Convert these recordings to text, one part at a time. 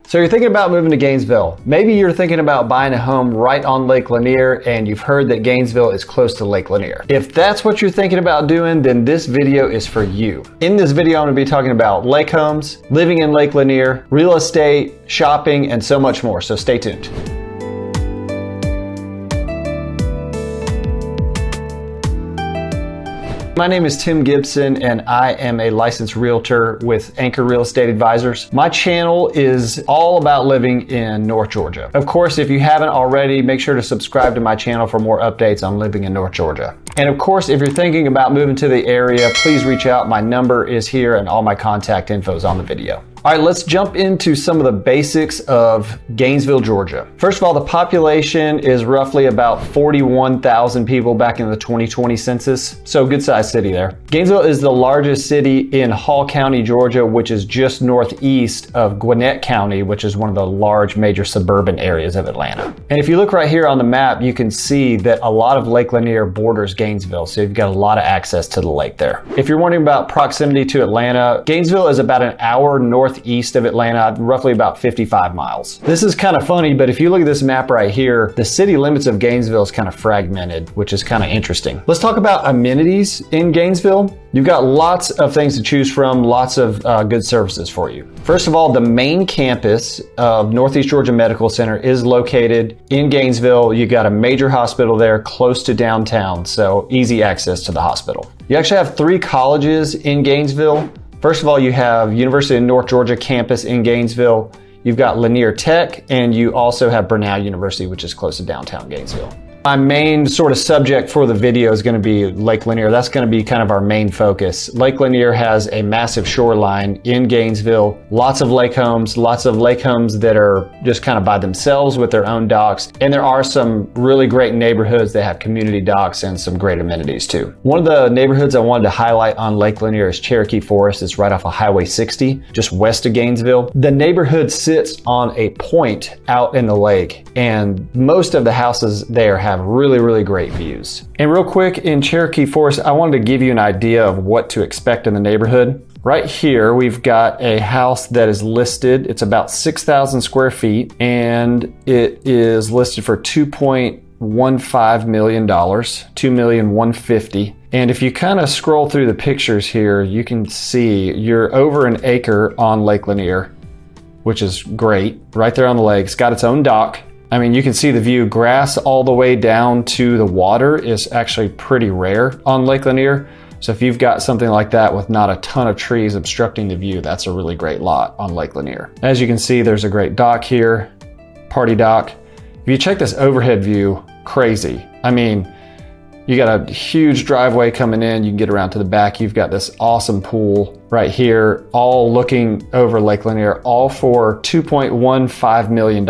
So you're thinking about moving to Gainesville. Maybe you're thinking about buying a home right on Lake Lanier and you've heard that Gainesville is close to Lake Lanier. If that's what you're thinking about doing, then this video is for you. In this video, I'm going to be talking about lake homes, living in Lake Lanier, real estate, shopping, and so much more. So stay tuned. My name is Tim Gibson and I am a licensed realtor with Anchor Real Estate Advisors. My channel is all about living in North Georgia. Of course, if you haven't already, make sure to subscribe to my channel for more updates on living in North Georgia. And of course, if you're thinking about moving to the area, please reach out. My number is here and all my contact info is on the video. All right, let's jump into some of the basics of Gainesville, Georgia. First of all, the population is roughly about 41,000 people back in the 2020 census. So good sized city there. Gainesville is the largest city in Hall County, Georgia, which is just northeast of Gwinnett County, which is one of the large major suburban areas of Atlanta. And if you look right here on the map, you can see that a lot of Lake Lanier borders Gainesville. So you've got a lot of access to the lake there. If you're wondering about proximity to Atlanta, Gainesville is about an hour northeast of Atlanta, roughly about 55 miles. This is kind of funny, but if you look at this map right here, the city limits of Gainesville is kind of fragmented, which is kind of interesting. Let's talk about amenities in Gainesville. You've got lots of things to choose from, lots of good services for you. First of all, the main campus of Northeast Georgia Medical Center is located in Gainesville. You've got a major hospital there close to downtown, so easy access to the hospital. You actually have 3 colleges in Gainesville. First of all, you have University of North Georgia campus in Gainesville. You've got Lanier Tech, and you also have Brenau University, which is close to downtown Gainesville. My main sort of subject for the video is going to be Lake Lanier. That's going to be kind of our main focus. Lake Lanier has a massive shoreline in Gainesville, lots of lake homes that are just kind of by themselves with their own docks. And there are some really great neighborhoods that have community docks and some great amenities too. One of the neighborhoods I wanted to highlight on Lake Lanier is Cherokee Forest. It's right off of Highway 60, just west of Gainesville. The neighborhood sits on a point out in the lake, and most of the houses there have really great views. And real quick, in Cherokee Forest, I wanted to give you an idea of what to expect in the neighborhood. Right here, we've got a house that is listed. It's about 6,000 square feet, and it is listed for $2.15 million, $2,150,000. And if you kind of scroll through the pictures here, you can see you're over an acre on Lake Lanier, which is great. Right there on the lake. It's got its own dock. I mean, you can see the view. Grass all the way down to the water is actually pretty rare on Lake Lanier. So if you've got something like that with not a ton of trees obstructing the view, that's a really great lot on Lake Lanier. As you can see, there's a great dock here, party dock. If you check this overhead view, crazy. I mean, you got a huge driveway coming in. You can get around to the back. You've got this awesome pool right here, all looking over Lake Lanier, all for $2.15 million.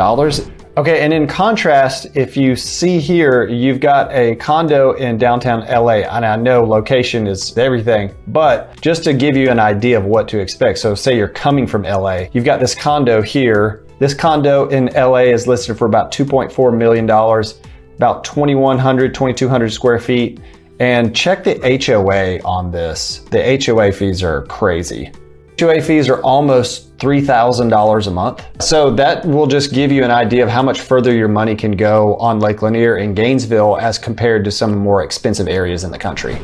Okay, and in contrast, if you see here, you've got a condo in downtown LA, and I know location is everything, but just to give you an idea of what to expect. So say you're coming from LA, you've got this condo here. This condo in LA is listed for about $2.4 million, about 2,100, 2,200 square feet. And check the HOA on this. The HOA fees are crazy. HOA fees are almost $3,000 a month. So that will just give you an idea of how much further your money can go on Lake Lanier in Gainesville as compared to some more expensive areas in the country.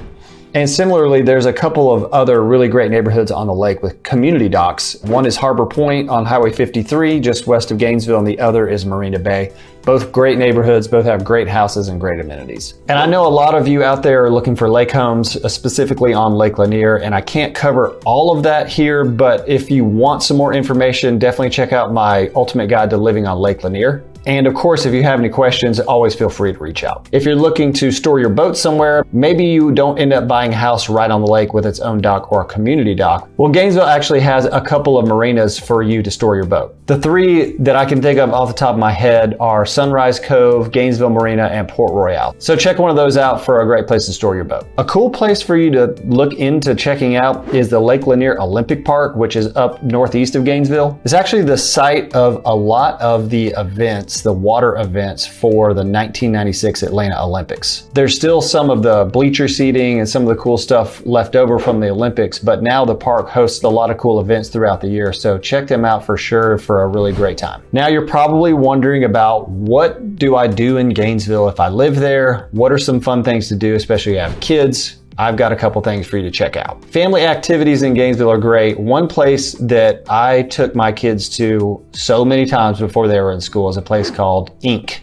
And similarly, there's a couple of other really great neighborhoods on the lake with community docks. One is Harbor Point on Highway 53, just west of Gainesville, and the other is Marina Bay. Both great neighborhoods, both have great houses and great amenities. And I know a lot of you out there are looking for lake homes, specifically on Lake Lanier, and I can't cover all of that here, but if you want some more information, definitely check out my Ultimate Guide to Living on Lake Lanier. And of course, if you have any questions, always feel free to reach out. If you're looking to store your boat somewhere, maybe you don't end up buying a house right on the lake with its own dock or a community dock. Well, Gainesville actually has a couple of marinas for you to store your boat. The 3 that I can think of off the top of my head are Sunrise Cove, Gainesville Marina, and Port Royale. So check one of those out for a great place to store your boat. A cool place for you to look into checking out is the Lake Lanier Olympic Park, which is up northeast of Gainesville. It's actually the site of a lot of the events events, the water events for the 1996 Atlanta Olympics. There's still some of the bleacher seating and some of the cool stuff left over from the Olympics, but now the park hosts a lot of cool events throughout the year, so check them out for sure for a really great time. Now you're probably wondering about, what do I do in Gainesville if I live there? What are some fun things to do, especially if you have kids? I've got a couple things for you to check out. Family activities in Gainesville are great. One place that I took my kids to so many times before they were in school is a place called INC.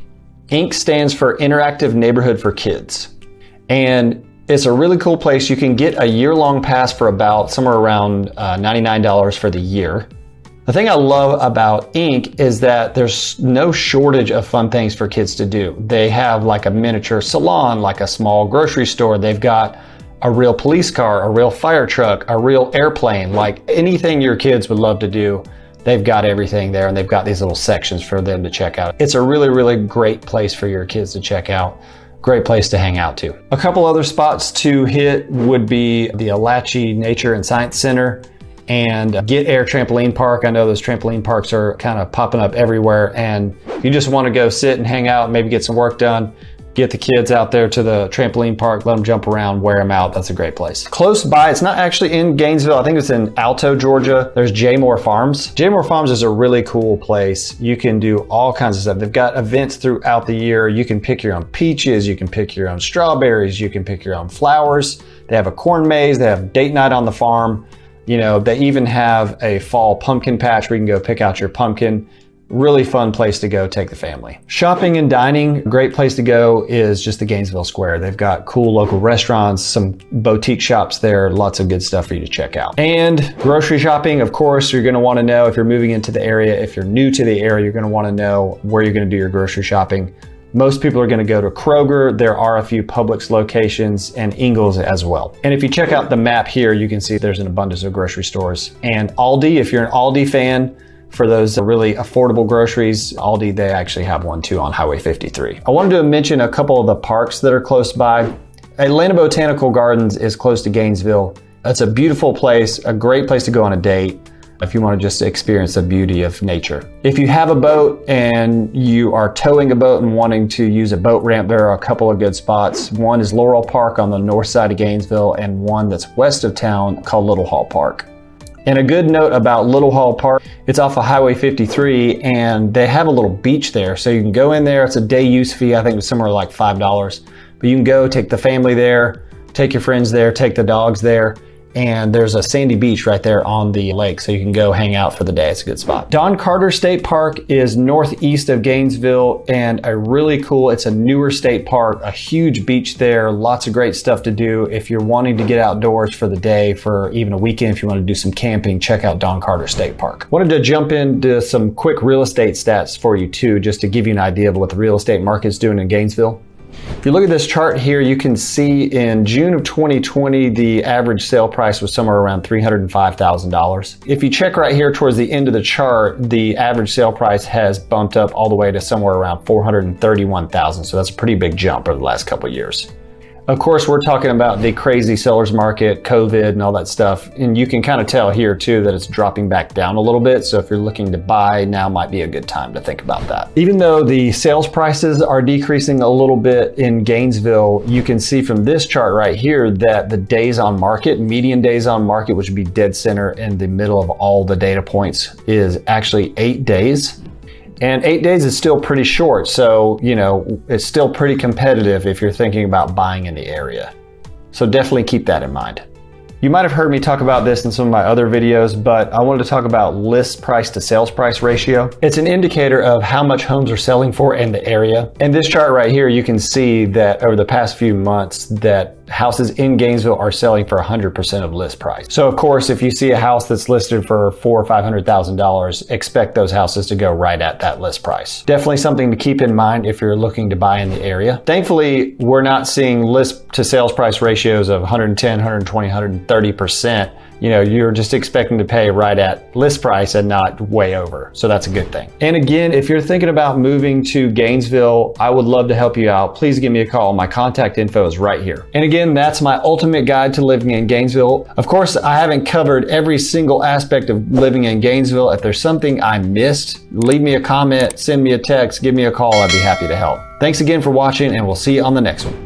INC stands for Interactive Neighborhood for Kids. And it's a really cool place. You can get a year-long pass for about somewhere around $99 for the year. The thing I love about INC is that there's no shortage of fun things for kids to do. They have like a miniature salon, like a small grocery store. They've got a real police car, a real fire truck, a real airplane, like anything your kids would love to do. They've got everything there, and they've got these little sections for them to check out. It's a really, really great place for your kids to check out. Great place to hang out too. A couple other spots to hit would be the Alachie Nature and Science Center and Get Air Trampoline Park. I know those trampoline parks are kind of popping up everywhere, and you just want to go sit and hang out, maybe get some work done. Get the kids out there to the trampoline park, let them jump around, wear them out. That's a great place. Close by, it's not actually in Gainesville. I think it's in Alto, Georgia. There's Jaymore Farms. Jaymore Farms is a really cool place. You can do all kinds of stuff. They've got events throughout the year. You can pick your own peaches. You can pick your own strawberries. You can pick your own flowers. They have a corn maze. They have date night on the farm. You know, they even have a fall pumpkin patch where you can go pick out your pumpkin. Really fun place to go take the family. Shopping and dining, great place to go is just the Gainesville Square. They've got cool local restaurants, some boutique shops there, lots of good stuff for you to check out. And grocery shopping, of course, you're gonna wanna know if you're moving into the area. If you're new to the area, you're gonna wanna know where you're gonna do your grocery shopping. Most people are gonna go to Kroger. There are a few Publix locations and Ingles as well. And if you check out the map here, you can see there's an abundance of grocery stores. And Aldi, if you're an Aldi fan, for those really affordable groceries, Aldi, they actually have one too on Highway 53. I wanted to mention a couple of the parks that are close by. Atlanta Botanical Gardens is close to Gainesville. It's a beautiful place, a great place to go on a date if you want to just experience the beauty of nature. If you have a boat and you are towing a boat and wanting to use a boat ramp, there are a couple of good spots. One is Laurel Park on the north side of Gainesville, and one that's west of town called Little Hall Park. And a good note about Little Hall Park, it's off of Highway 53, and they have a little beach there. So you can go in there. It's a day use fee. I think it's somewhere like $5. But you can go take the family there, take your friends there, take the dogs there. And there's a sandy beach right there on the lake, so you can go hang out for the day. It's a good spot. Don Carter State Park is northeast of Gainesville, and it's a newer state park, a huge beach there, lots of great stuff to do. If you're wanting to get outdoors for the day, for even a weekend, if you want to do some camping, check out Don Carter State Park. Wanted to jump into some quick real estate stats for you too, just to give you an idea of what the real estate market's doing in Gainesville. If you look at this chart here, you can see in June of 2020, the average sale price was somewhere around $305,000. If you check right here towards the end of the chart, the average sale price has bumped up all the way to somewhere around $431,000. So that's a pretty big jump over the last couple of years. Of course, we're talking about the crazy seller's market, COVID and all that stuff. And you can kind of tell here too that it's dropping back down a little bit. So if you're looking to buy, now might be a good time to think about that. Even though the sales prices are decreasing a little bit in Gainesville, you can see from this chart right here that the days on market, median days on market, which would be dead center in the middle of all the data points, is actually 8 days. And 8 days is still pretty short, so it's still pretty competitive if you're thinking about buying in the area. So definitely keep that in mind. You might have heard me talk about this in some of my other videos, but I wanted to talk about list price to sales price ratio. It's an indicator of how much homes are selling for in the area. In this chart right here, you can see that over the past few months that houses in Gainesville are selling for 100% of list price. So of course, if you see a house that's listed for $400,000 or $500,000, expect those houses to go right at that list price. Definitely something to keep in mind if you're looking to buy in the area. Thankfully, we're not seeing list to sales price ratios of 110, 120, 130%. you're just expecting to pay right at list price and not way over. So that's a good thing. And again, if you're thinking about moving to Gainesville, I would love to help you out. Please give me a call. My contact info is right here. And again, that's my ultimate guide to living in Gainesville. Of course, I haven't covered every single aspect of living in Gainesville. If there's something I missed, leave me a comment, send me a text, give me a call. I'd be happy to help. Thanks again for watching, and we'll see you on the next one.